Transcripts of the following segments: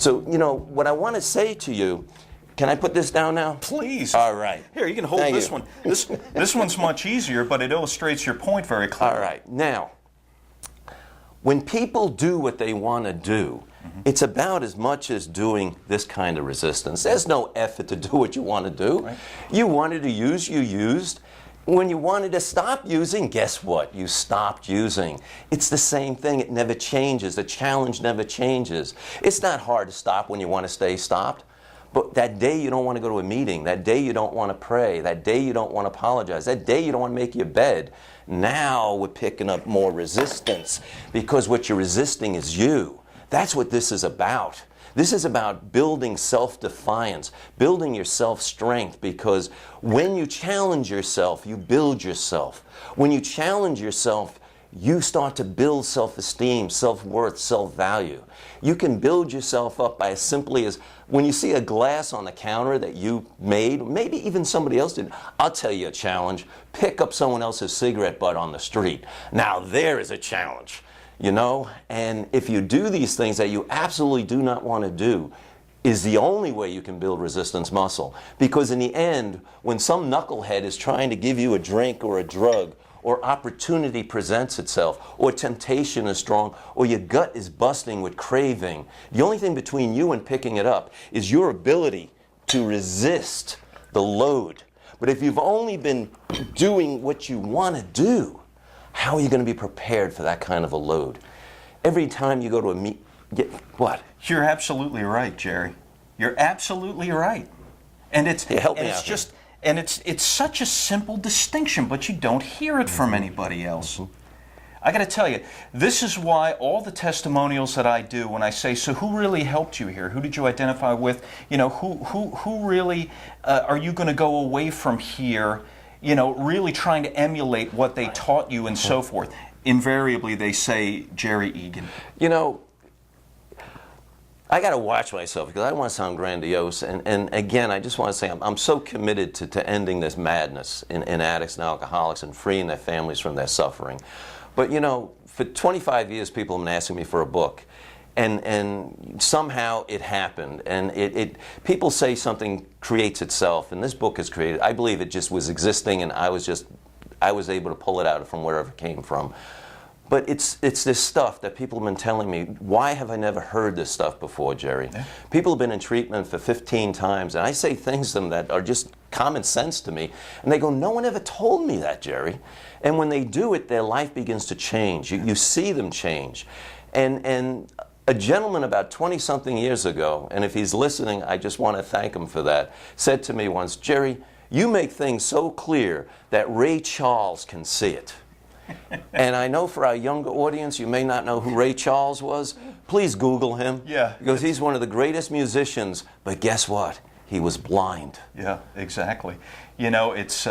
So, you know, what I want to say to you, can I put this down now? Please. All right. Here, you can hold this one. This one's much easier, but it illustrates your point very clearly. All right. Now, when people do what they want to do, it's about as much as doing this kind of resistance. There's no effort to do what you want to do. Right. You wanted to use, you used. When you wanted to stop using, guess what? You stopped using. It's the same thing. It never changes. The challenge never changes. It's not hard to stop when you want to stay stopped. But that day you don't want to go to a meeting, that day you don't want to pray, that day you don't want to apologize, that day you don't want to make your bed, now we're picking up more resistance because what you're resisting is you. That's what this is about. This is about building self-defiance, building your self-strength, because when you challenge yourself, you build yourself. When you challenge yourself, you start to build self-esteem, self-worth, self-value. You can build yourself up by as simply as when you see a glass on the counter that you made, maybe even somebody else did. I'll tell you a challenge. Pick up someone else's cigarette butt on the street. Now there is a challenge, you know? And if you do these things that you absolutely do not want to do, is the only way you can build resistance muscle. Because in the end, when some knucklehead is trying to give you a drink or a drug, or opportunity presents itself, or temptation is strong, or your gut is busting with craving, the only thing between you and picking it up is your ability to resist the load. But if you've only been doing what you want to do, how are you going to be prepared for that kind of a load? Every time you go to a what? You're absolutely right, Jerry. You're absolutely right. And it's just... And it's such a simple distinction, but you don't hear it from anybody else. I got to tell you, this is why all the testimonials that I do, when I say, so who really helped you here? Who did you identify with? You know, who really are you going to go away from here, you know, really trying to emulate what they taught you and so forth? Invariably, they say Jerry Egan. You know, I got to watch myself because I don't want to sound grandiose. And again, I just want to say I'm so committed to ending this madness in addicts and alcoholics and freeing their families from their suffering. But you know, for 25 years, people have been asking me for a book. And somehow it happened. And people say something creates itself. And this book is created. I believe it just was existing and I was able to pull it out from wherever it came from. But it's this stuff that people have been telling me, why have I never heard this stuff before, Jerry? Yeah. People have been in treatment for 15 times, and I say things to them that are just common sense to me, and they go, no one ever told me that, Jerry. And when they do it, their life begins to change. You see them change. And a gentleman about 20-something years ago, and if he's listening, I just want to thank him for that, said to me once, Jerry, you make things so clear that Ray Charles can see it. And I know for our younger audience, you may not know who Ray Charles was. Please Google him. Yeah. Because he's one of the greatest musicians. But guess what? He was blind. Yeah, exactly. You know, it's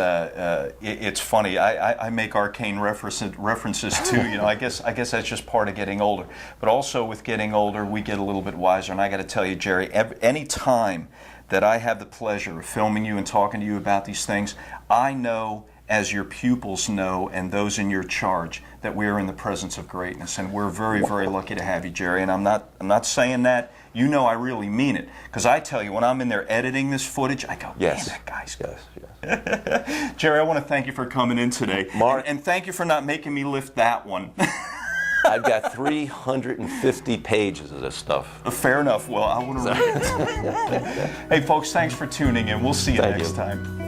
funny. I make arcane references to, you know, I guess that's just part of getting older. But also with getting older, we get a little bit wiser. And I got to tell you, Jerry, any time that I have the pleasure of filming you and talking to you about these things, I know, as your pupils know and those in your charge, that we are in the presence of greatness, and we're very, very lucky to have you, Jerry. And I'm not saying that. You know I really mean it, because I tell you, when I'm in there editing this footage, I go, yes, man, that guy's good. Yes. Jerry, I want to thank you for coming in today, Mark, and thank you for not making me lift that one. I've got 350 pages of this stuff. Fair enough. Well, I want to read it. Hey, folks, thanks for tuning in. We'll see you next time.